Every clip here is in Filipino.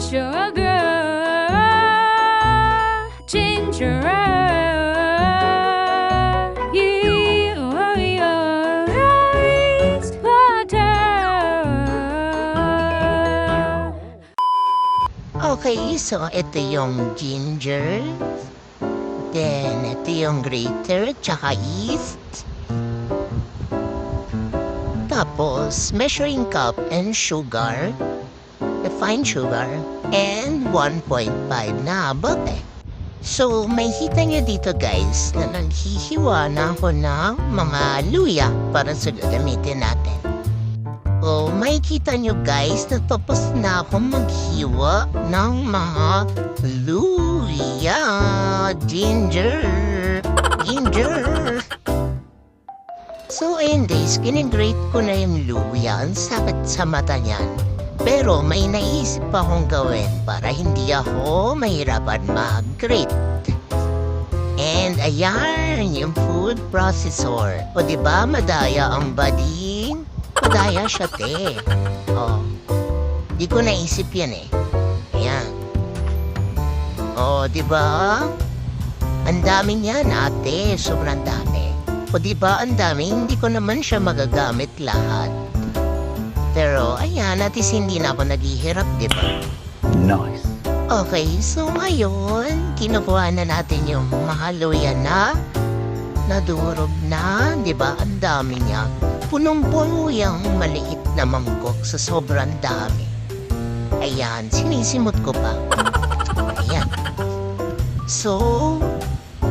sugar, ginger yeast butter. Okay, so ito yung ginger. Then, ito yung grater, tsaka yeast. Tapos, measuring cup and sugar, refined sugar, and 1.5 na bote. So, may kita nyo dito guys na naghihiwa na ako ng mga luya para sa gagamitin natin. So, may kita nyo guys na tapos na ako maghiwa ng mga luya. Ginger. So, ayun guys, kinigrate ko na yung luya. Ang sakit sa mata niyan. Pero may naisip akong gawin para hindi ako mahirapan mag-grate. And ayan, yung food processor. O diba, madaya ang bading? Madaya siya, te. O, di ko naisip yan eh. Ayan. O, diba? Ang dami niyan, ate. Sobrang dami. O diba, ang dami, hindi ko naman siya magagamit lahat. Pero, ayan, at least hindi na ako naghihirap, diba? Nice. Okay, so ngayon, kinukuha na natin yung mga luya na nadurog na, diba? Ang dami niya. Punong-puno yung maliit na mangkok sa sobrang dami. Ayan, sinisimot ko pa. Ayan. So,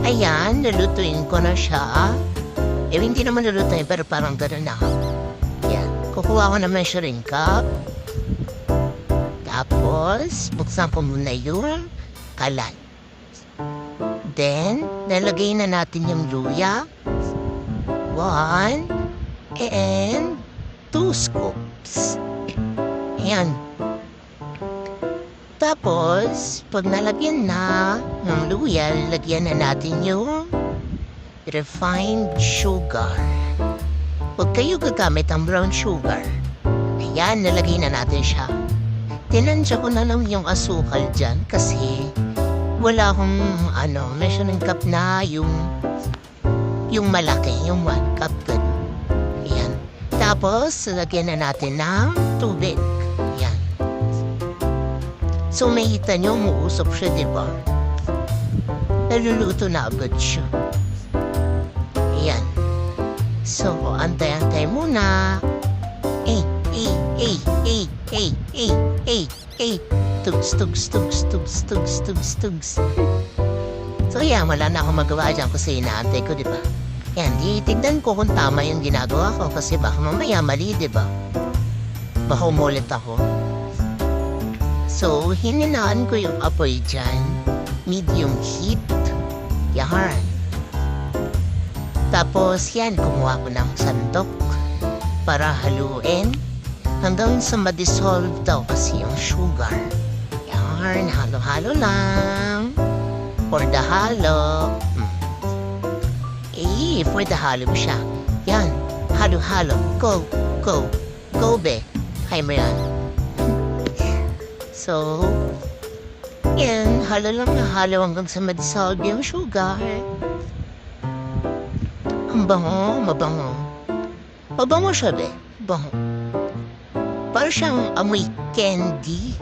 ayan, nalutuin ko na siya. Eh, hindi naman nalutuin, pero parang gano'n na. Ayan, kukuha ko na measuring cup. Tapos, buksan ko muna yung kalan. Then, nalagay na natin yung luya. 1 and 2 scoops. Ayan. Tapos, pag nalagyan na ng luya, lagyan na natin yung refined sugar. Huwag kayo gagamit ang brown sugar. Ayan, nalagay na natin siya. Tinansya ko na lang yung asukal dyan kasi wala akong measuring cup na yung malaki, yung 1 cup. Ayan. Tapos, lagyan na natin ng tubig. Ayan. So, may hita nyo, umuusap siya, diba? Naluluto na agad siya. Ayan. So, antay-antay muna. Tugs. So, yan, wala na akong magawa dyan kasi inaantay ko, diba? Yan, tignan ko kung tama yung ginagawa ko kasi baka mamaya mali, diba? Baka umulit ako. So, hininaan ko yung apoy dyan. Medium heat. Yan. Tapos, yan, kumuha ko ng sandok para haluin hanggang sa ma-dissolve daw kasi yung sugar. Yan, halo-halo lang. For the halo. For the halo siya. Yan, halo-halo. Go, be. Kaya mo yan. So, yan, halo lang na halo hanggang sa ma-dissolve yung sugar. Ang bango, mabango. Mabango siya, be. Bango. Parang siyang amoy candy.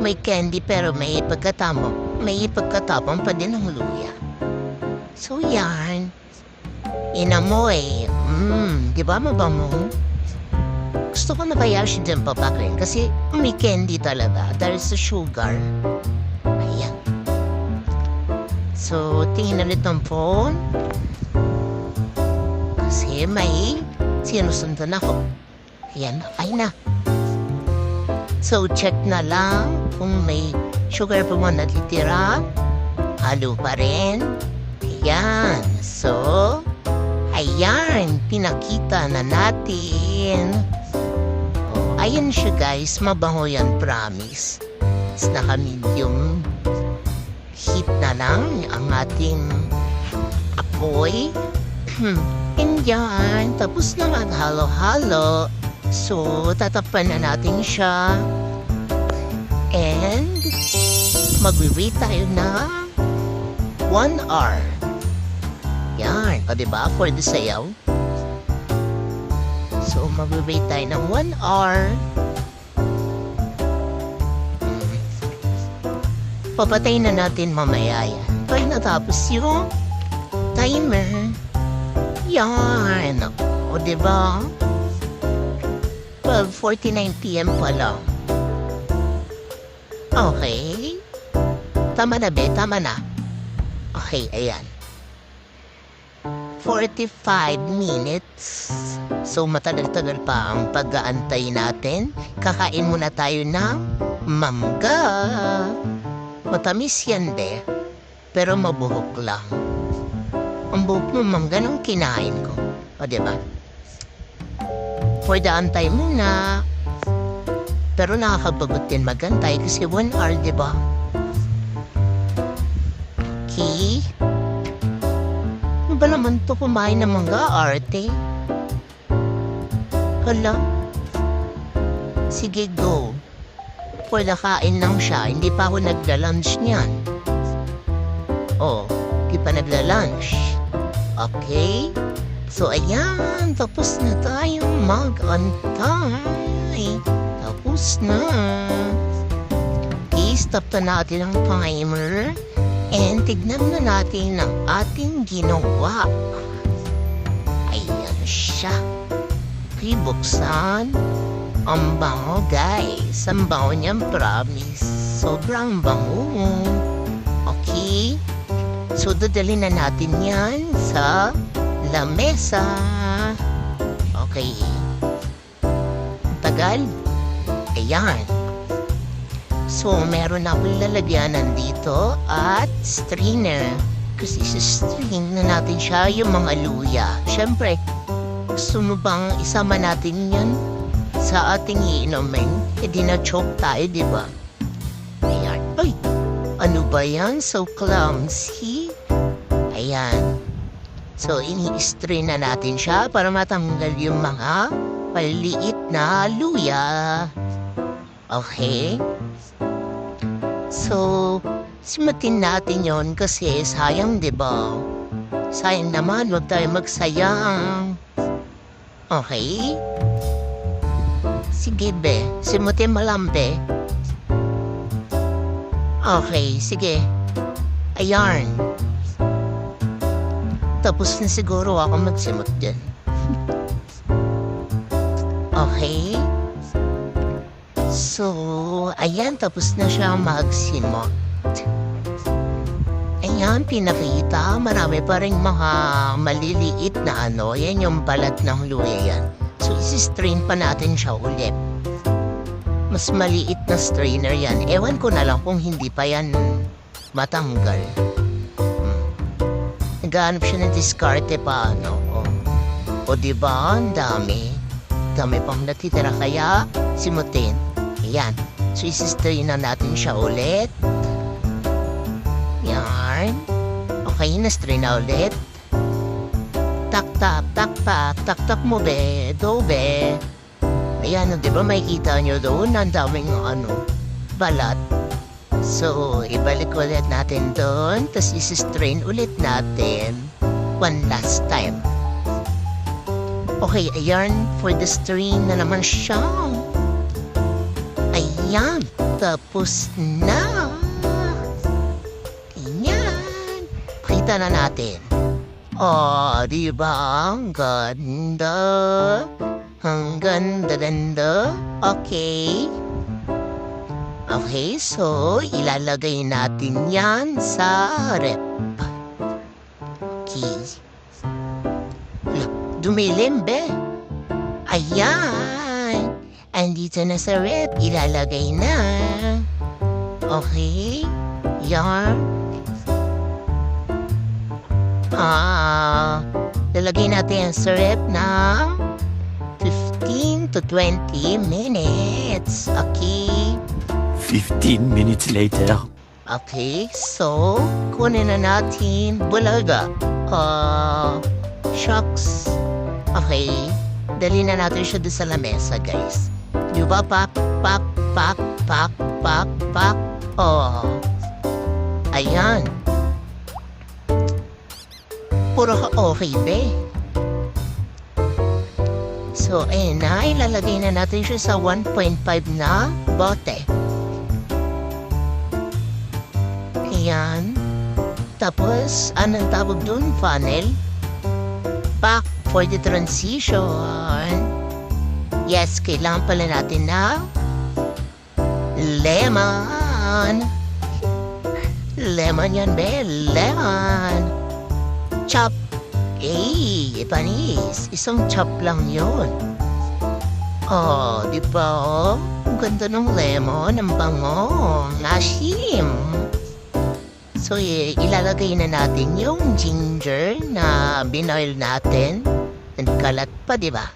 May candy pero may pagkatapang. May pagkatapang pa din ng luya. So, yan. Inamoy. Di ba mabango? Gusto ko na kaya siya dyan papakin kasi may candy talaga. Dahil sa sugar. Ayan. So, tingin ulit ng phone. Kasi may sinusundan ako. Ayan, okay na. So, check na lang kung may sugar pa mo natitira. Halo pa rin. Ayan. So, ayan. Pinakita na natin. Oh, ayan siya guys. Mabango yan, promise. Tapos naka-medium heat na lang ang ating apoy. And yan, tapos na maghalo-halo. So, tatakpan na natin siya. And magwi-wait tayo na 1 hour. Yan, o diba? For the sayaw. So, magwi-wait tayo ng 1 hour. Papatayin na natin mamaya yan. Pag natapos yung timer. Yan. O diba? 12:49 PM pa lang. Okay. Tama na be, tama na. Okay, ayan. 45 minutes. So, matagal-tagal pa ang pag-aantay natin. Kakain muna tayo ng mangga. Matamis yan, be. Pero mabuhok lang. Ang buhok ng mangga nung kinain ko. O, diba? For the antay muna. Pero nakakabagot din magantay kasi 1 hour, diba? Okay. Ano ba naman to kumain ng mangga, arte? Hala. Sige, go. For the kain lang siya, hindi pa ako nagla-lunch niyan. Oh, hindi pa nagla-lunch. Okay. So, ayan. Tapos na tayong mag-antay. Tapos na. Okay, stop na natin ang timer. And tignan na natin ang ating ginawa. Ayan siya. Okay, buksan. Ang bango, guys. Ang bango niyang promise. Sobrang bango. Okay. So, dadalhin na natin yan sa lamesa. Okay. Tagal. Ayan. So, meron akong lalagyanan dito at strainer. Kasi sa-strain na natin siya yung mga luya. Siyempre, gusto mo bang isama natin yan sa ating iinumin? E di na-choke tayo, di ba? Ayan. Ay, ano ba yan? So clumsy. Ayan. So, ini-strain na natin siya para matanggal yung mga maliit na luya. Okay? So, simutin natin yon kasi sayang, di ba? Sayang naman, huwag tayo magsayang. Okay? Sige, be. Simutin mo lang, be. Okay, sige. Ayan. Tapos na siguro ako magsimot dyan. Okay? So, ayan, tapos na siya magsimot. Ayan, pinakita. Marami pa rin mga maliliit na ano. Yan yung balat ng luya yan. So, isi-strain pa natin siya ulit. Mas maliit na strainer yan. Ewan ko na lang kung hindi pa yan matanggal. Naghanap siya ng diskarte pa, ano. O diba, ang dami. Dami pang natitira, kaya simutin. Ayan. So, isi-strain na natin siya ulit. Yan. Okay, na-strain na ulit. Tak-tak, tak-tak, tak-tak mo, be. Do, be. Ayan, di ba makikita nyo doon? Ang daming, balat. So, ibalik ulit natin doon. Tapos, isi-strain ulit natin. One last time. Okay, ayan. For the strain na naman siya. Ayan. Tapos na. Ayan. Kita na natin. Oh, di ba? Ang ganda. Ang ganda-ganda. Okay. Okay, so ilalagay natin yan sa rep. Okay. Dumilim, be. Ayan. Andito na sa rep. Ilalagay na. Okay. Yan. Lalagay natin sa rep na 15 to 20 minutes. Okay. 15 minutes later. Okay, so, kunin na natin bulaga. Shucks. Okay, dali na natin siya doon sa lamesa, guys. Di ba? Pak, pak, pak, pak. Pak, pak. Oh. Ayan. Puro ka okay, be. So, ayan na. Ilalagay na natin siya sa 1.5 na bote. Ayan. Tapos, anong tawag dun? Funnel? Back for the transition. Yes, kailangan pala natin na lemon. Lemon yan, be. Lemon. Chop. Panis. Isang chop lang yun. Oh, di ba? Oh? Ang ganda ng lemon. Ang bango. Asim. So, ilalagay na natin yung ginger na binoil natin. And kalat pa, di ba?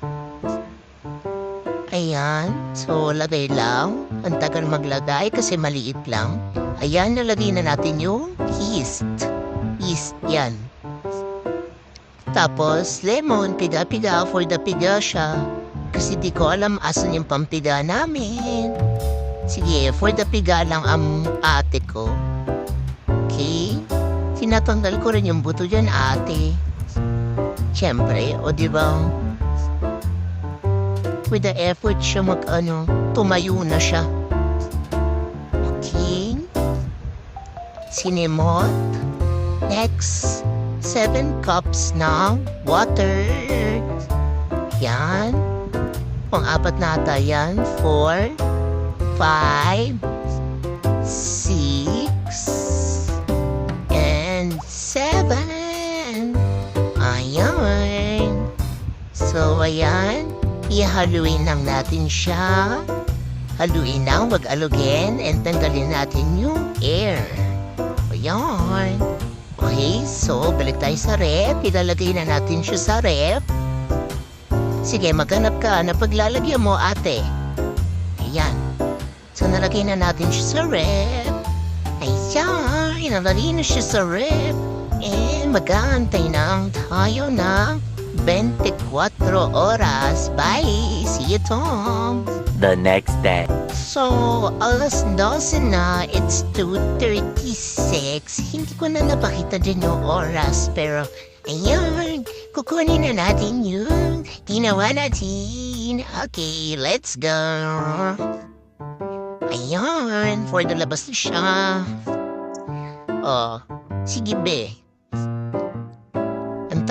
Ayan. So, lagay lang. Ang tagal maglagay kasi maliit lang. Ayan, nalagay na natin yung yeast. Yeast, yan. Tapos, lemon, piga-piga. For the piga siya. Kasi di ko alam asan yung pampiga namin. Sige, for the piga lang ang ate ko. Okay? Tinatanggal ko rin yung buto dyan, ate. Siyempre, o diba? With the effort siya tumayo na siya. Okay? Sinemot. Next, 7 cups ng water. Yan. Pang-apat na ata yan. 4, 5, 6, and 7. Ayan. So, ayan. Ihaluin lang natin siya. Haluin lang, mag-alugin, and tanggalin natin yung air. Ayan. Okay, so balik tayo sa rep. Ilalagay na natin siya sa rep. Sige, maghanap ka na paglalagyan mo, ate. Ayan. So, nalagay na natin siya sa rep. Ayan, inalagay na siya sa rep. And mag-aantay na tayo ng 24 oras. Bye! See you, Tom! The next day. So, alas 12 na, it's 2:36. Hindi ko na napakita din yung oras, pero ayan, kukunin na natin yung ginawa natin. Okay, let's go. Ayan, for the labas na siya. Oh, sige be. Ang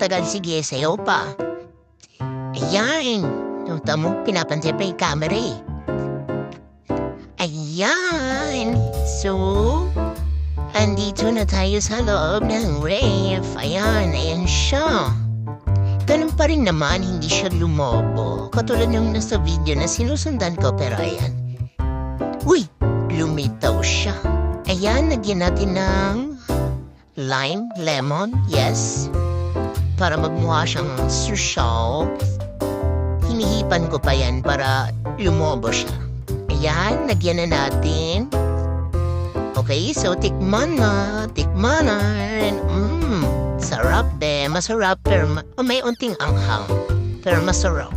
tagal, sige, sayo pa. Ayan, tamo, pinapansin pa yung camera eh. Ayan, so, andito na tayo sa loob ng ref. Ayan siya. Ganun pa rin naman, hindi siya lumobo. Katulad yung nasa video na sinusundan ko, pero ayan. Uy, lumitaw siya. Ayan, nagyan natin ng lime, lemon, yes. Para magmukha siyang susyaw. Hinihipan ko pa yan para lumobo siya. Ayan, nagyan na natin. Okay, so tikman na. Sarap be, masarap, pero may unting anghang. Pero masarap.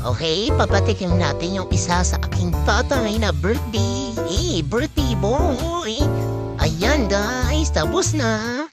Okay, papatikim natin yung isa sa aking tatay na birthday. Birthday boy. Ayan guys, tapos na.